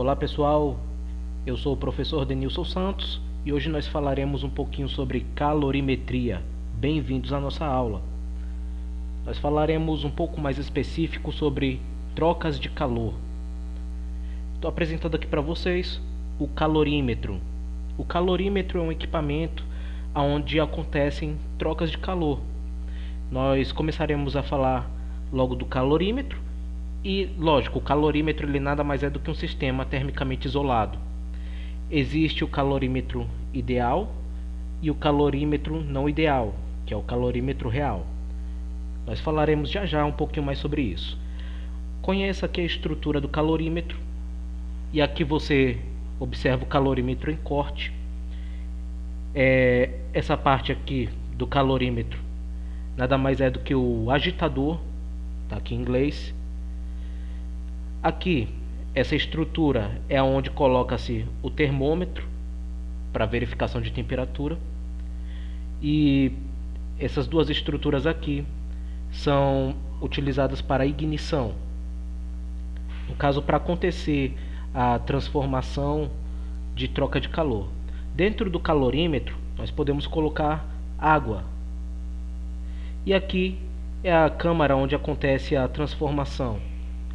Olá pessoal, eu sou o professor Denilson Santos e hoje nós falaremos um pouquinho sobre calorimetria. Bem-vindos à nossa aula. Nós falaremos um pouco mais específico sobre trocas de calor. Estou apresentando aqui para vocês o calorímetro. O calorímetro é um equipamento onde acontecem trocas de calor. Nós começaremos a falar logo do calorímetro. E, lógico, o calorímetro ele nada mais é do que um sistema termicamente isolado. Existe o calorímetro ideal e o calorímetro não ideal, que é o calorímetro real. Nós falaremos já um pouquinho mais sobre isso. Conheça aqui a estrutura do calorímetro. E aqui você observa o calorímetro em corte. Essa parte aqui do calorímetro nada mais é do que o agitador, está aqui em inglês. Aqui, essa estrutura é onde coloca-se o termômetro para verificação de temperatura. E essas duas estruturas aqui são utilizadas para ignição. No caso, para acontecer a transformação de troca de calor. Dentro do calorímetro, nós podemos colocar água. E aqui é a câmara onde acontece a transformação.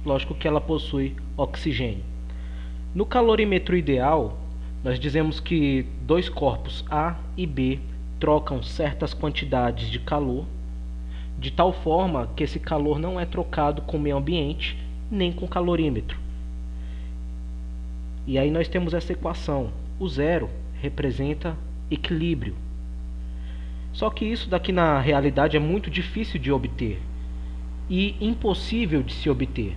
Lógico que ela possui oxigênio. No calorímetro ideal, nós dizemos que dois corpos A e B trocam certas quantidades de calor, de tal forma que esse calor não é trocado com o meio ambiente, nem com o calorímetro. E aí nós temos essa equação. O zero representa equilíbrio. Só que isso daqui na realidade é muito difícil de obter e impossível de se obter.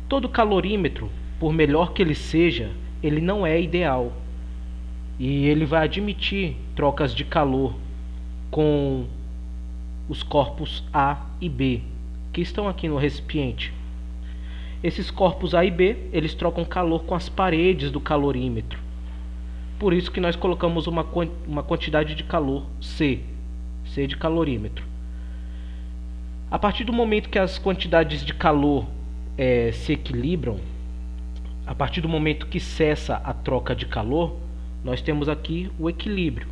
Todo calorímetro, por melhor que ele seja, ele não é ideal. E ele vai admitir trocas de calor com os corpos A e B, que estão aqui no recipiente. Esses corpos A e B, eles trocam calor com as paredes do calorímetro. Por isso que nós colocamos uma quantidade de calor C de calorímetro. A partir do momento que as quantidades de calor se equilibram, a partir do momento que cessa a troca de calor, nós temos aqui o equilíbrio,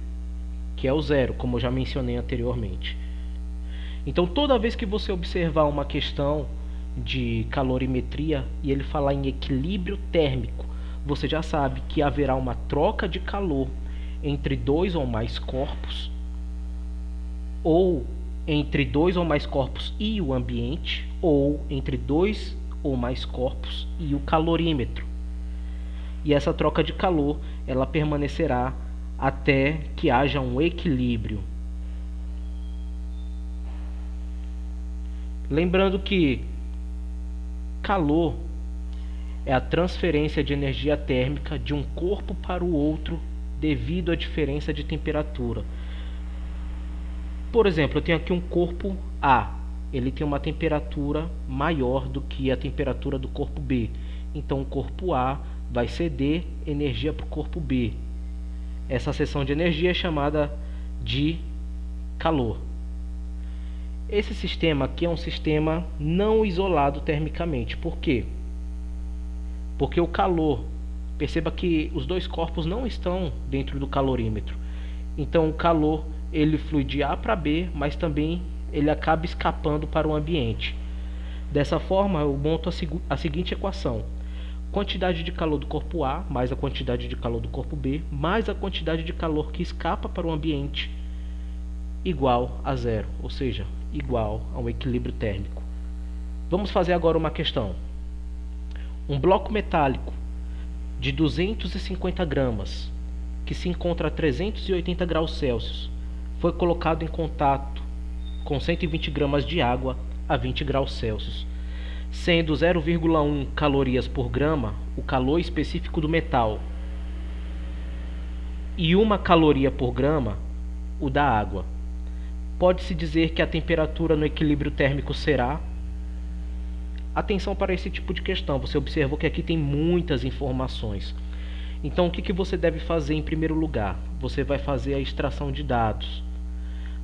que é o zero, como eu já mencionei anteriormente. Então, toda vez que você observar uma questão de calorimetria e ele falar em equilíbrio térmico, você já sabe que haverá uma troca de calor entre dois ou mais corpos, ou entre dois ou mais corpos e o ambiente, ou entre dois ou mais corpos e o calorímetro. E essa troca de calor, ela permanecerá até que haja um equilíbrio. Lembrando que calor é a transferência de energia térmica de um corpo para o outro devido à diferença de temperatura. Por exemplo, eu tenho aqui um corpo A. Ele tem uma temperatura maior do que a temperatura do corpo B. Então o corpo A vai ceder energia para o corpo B. Essa cessão de energia é chamada de calor. Esse sistema aqui é um sistema não isolado termicamente. Por quê? Porque o calor, perceba que os dois corpos não estão dentro do calorímetro. Então o calor ele flui de A para B, mas também ele acaba escapando para o ambiente. Dessa forma, eu monto a seguinte equação: quantidade de calor do corpo A mais a quantidade de calor do corpo B mais a quantidade de calor que escapa para o ambiente igual a zero, ou seja, igual a um equilíbrio térmico. Vamos fazer agora uma questão. Um bloco metálico de 250 gramas, que se encontra a 380 graus Celsius, foi colocado em contato com 120 gramas de água a 20 graus Celsius, sendo 0,1 calorias por grama o calor específico do metal e 1 caloria por grama o da água. Pode-se dizer que a temperatura no equilíbrio térmico será... Atenção para esse tipo de questão, você observou que aqui tem muitas informações. Então o que você deve fazer em primeiro lugar? Você vai fazer a extração de dados.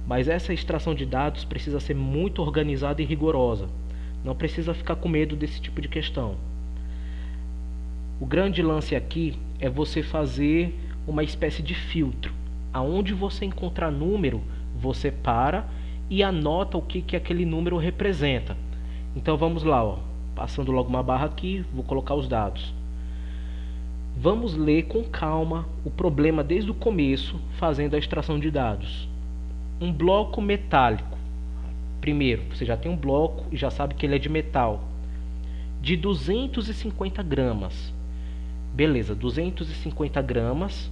Mas essa extração de dados precisa ser muito organizada e rigorosa. Não precisa ficar com medo desse tipo de questão. O grande lance aqui é você fazer uma espécie de filtro. Aonde você encontrar número, você para e anota o que aquele número representa. Então vamos lá, ó. Passando logo uma barra aqui, vou colocar os dados. Vamos ler com calma o problema desde o começo, fazendo a extração de dados. Um bloco metálico. Primeiro, você já tem um bloco e já sabe que ele é de metal. De 250 gramas. Beleza, 250 gramas.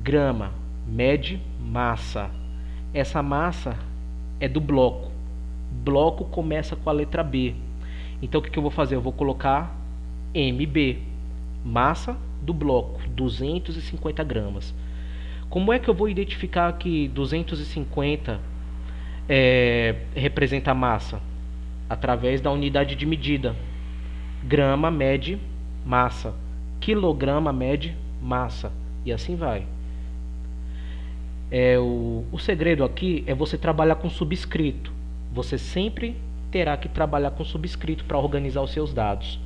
Grama mede massa. Essa massa é do bloco. Bloco começa com a letra B. Então o que eu vou fazer? Eu vou colocar MB. Massa do bloco, 250 gramas. Como é que eu vou identificar que 250 representa a massa? Através da unidade de medida. Grama mede massa. Quilograma mede massa. E assim vai. O segredo aqui é você trabalhar com subscrito. Você sempre terá que trabalhar com subscrito para organizar os seus dados.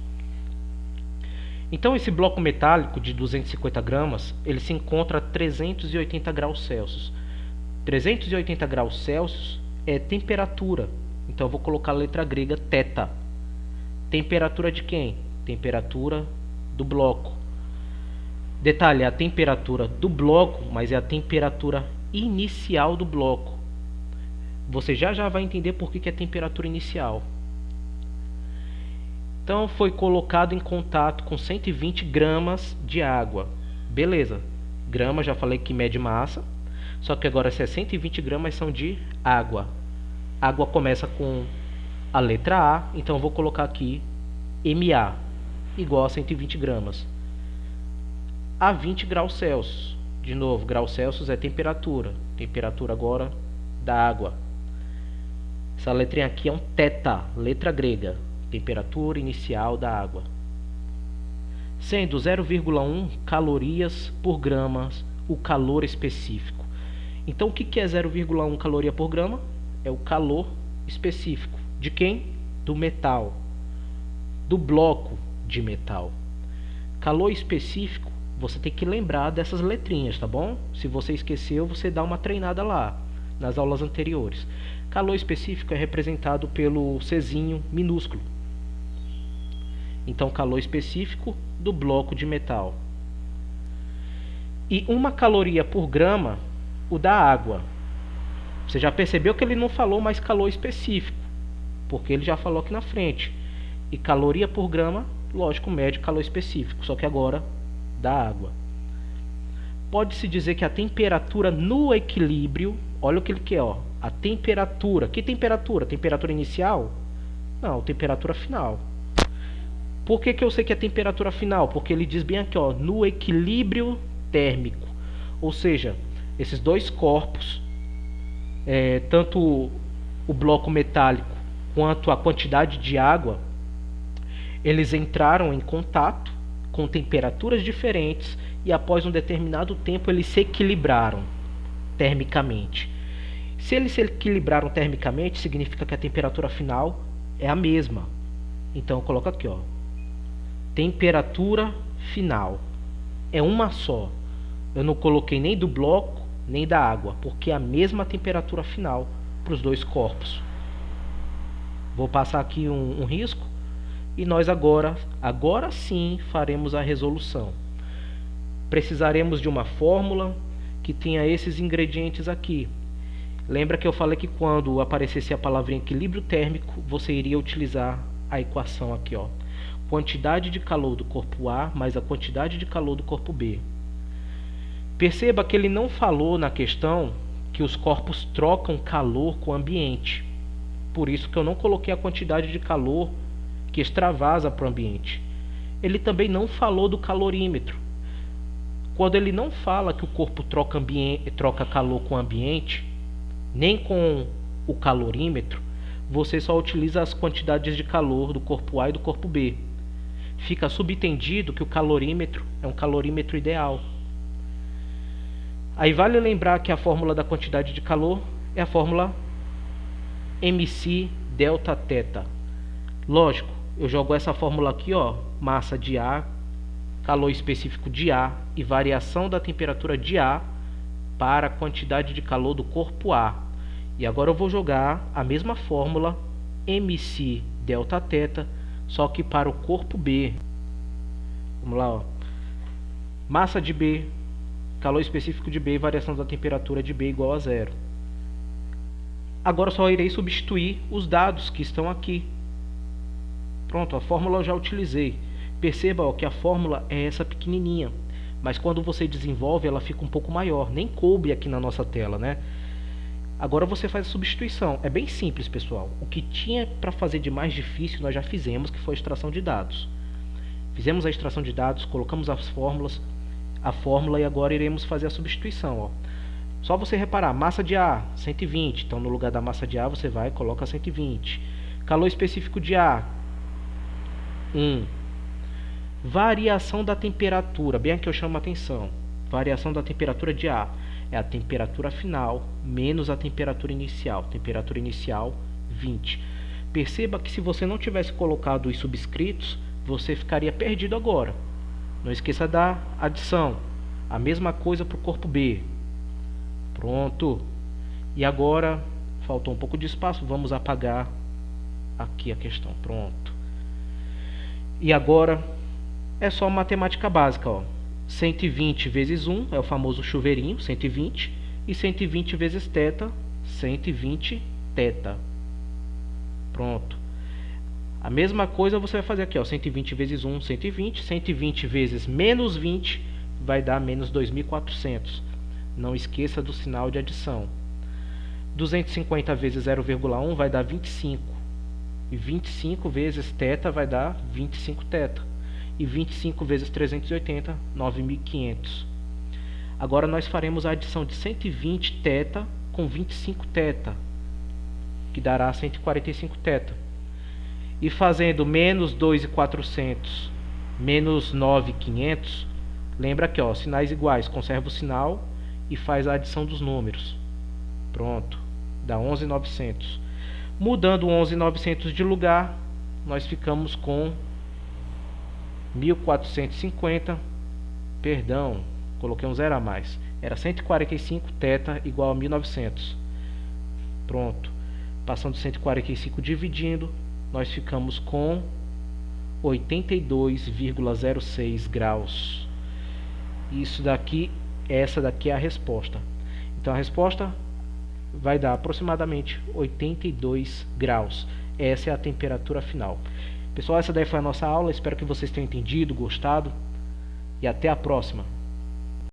Então esse bloco metálico de 250 gramas, ele se encontra a 380 graus Celsius. 380 graus Celsius é temperatura. Então eu vou colocar a letra grega θ. Temperatura de quem? Temperatura do bloco. Detalhe, é a temperatura do bloco, mas é a temperatura inicial do bloco. Você já vai entender por que é temperatura inicial. Então foi colocado em contato com 120 gramas de água. Beleza. Grama, já falei que mede massa. Só que agora se é 120 gramas são de água. Água começa com a letra A. Então eu vou colocar aqui MA igual a 120 gramas. A 20 graus Celsius. De novo, graus Celsius é temperatura. Temperatura agora da água. Essa letrinha aqui é um θ, letra grega. Temperatura inicial da água. Sendo 0,1 calorias por grama o calor específico. Então o que é 0,1 caloria por grama? É o calor específico. De quem? Do metal. Do bloco de metal. Calor específico, você tem que lembrar dessas letrinhas, tá bom? Se você esqueceu, você dá uma treinada lá, nas aulas anteriores. Calor específico é representado pelo Czinho minúsculo. Então, calor específico do bloco de metal. E 1 caloria por grama, o da água. Você já percebeu que ele não falou mais calor específico, porque ele já falou aqui na frente. E caloria por grama, lógico, mede calor específico, só que agora da água. Pode-se dizer que a temperatura no equilíbrio, olha o que ele quer, ó, a temperatura. Que temperatura? Temperatura inicial? Não, temperatura final. Por que eu sei que é temperatura final? Porque ele diz bem aqui, ó, no equilíbrio térmico. Ou seja, esses dois corpos, tanto o bloco metálico quanto a quantidade de água, eles entraram em contato com temperaturas diferentes e após um determinado tempo eles se equilibraram termicamente. Se eles se equilibraram termicamente, significa que a temperatura final é a mesma. Então eu coloco aqui, ó, temperatura final é uma só. Eu não coloquei nem do bloco nem da água, porque é a mesma temperatura final para os dois corpos. Vou passar aqui um risco e nós agora sim faremos a resolução. Precisaremos de uma fórmula que tenha esses ingredientes aqui. Lembra que eu falei que quando aparecesse a palavrinha equilíbrio térmico, você iria utilizar a equação aqui, ó. Quantidade de calor do corpo A mais a quantidade de calor do corpo B. Perceba que ele não falou na questão que os corpos trocam calor com o ambiente. Por isso que eu não coloquei a quantidade de calor que extravasa para o ambiente. Ele também não falou do calorímetro. Quando ele não fala que o corpo troca calor com o ambiente, nem com o calorímetro, você só utiliza as quantidades de calor do corpo A e do corpo B. Fica subentendido que o calorímetro é um calorímetro ideal. Aí vale lembrar que a fórmula da quantidade de calor é a fórmula mc delta θ. Lógico, eu jogo essa fórmula aqui, ó, massa de A calor específico de A e variação da temperatura de A para a quantidade de calor do corpo A. E agora eu vou jogar a mesma fórmula mc delta θ, só que para o corpo B. Vamos lá, ó. Massa de B, calor específico de B, variação da temperatura de B igual a 0. Agora só irei substituir os dados que estão aqui. Pronto, a fórmula eu já utilizei. Perceba, ó, que a fórmula é essa pequenininha, mas quando você desenvolve ela fica um pouco maior. Nem coube aqui na nossa tela, né? Agora você faz a substituição. É bem simples, pessoal. O que tinha para fazer de mais difícil nós já fizemos, que foi a extração de dados. Fizemos a extração de dados, colocamos as fórmulas, a fórmula, e agora iremos fazer a substituição, ó. Só você reparar, massa de A, 120. Então no lugar da massa de A você vai e coloca 120. Calor específico de A, 1. Variação da temperatura, bem aqui eu chamo a atenção. Variação da temperatura de A é a temperatura final menos a temperatura inicial. Temperatura inicial, 20. Perceba que se você não tivesse colocado os subscritos, você ficaria perdido agora. Não esqueça da adição. A mesma coisa para o corpo B. Pronto. E agora, faltou um pouco de espaço, vamos apagar aqui a questão. Pronto. E agora é só matemática básica, ó. 120 vezes 1 é o famoso chuveirinho, 120, e 120 vezes θ, 120 θ. Pronto. A mesma coisa você vai fazer aqui, ó, 120 vezes 1, 120, 120 vezes menos 20 vai dar menos 2.400. Não esqueça do sinal de adição. 250 vezes 0,1 vai dar 25. E 25 vezes θ vai dar 25 θ. E 25 vezes 380, 9.500. Agora nós faremos a adição de 120 θ com 25 θ, que dará 145 θ. E fazendo menos 2.400 menos 9.500, lembra aqui, ó, sinais iguais, conserva o sinal e faz a adição dos números. Pronto, dá 11.900. Mudando 11.900 de lugar, nós ficamos com 1.450, perdão, coloquei um zero a mais, era 145 θ igual a 1.900. Pronto, passando 145 dividindo, nós ficamos com 82,06 graus. Isso daqui, essa daqui é a resposta. Então a resposta vai dar aproximadamente 82 graus. Essa é a temperatura final. Pessoal, essa daí foi a nossa aula. Espero que vocês tenham entendido, gostado. E até a próxima.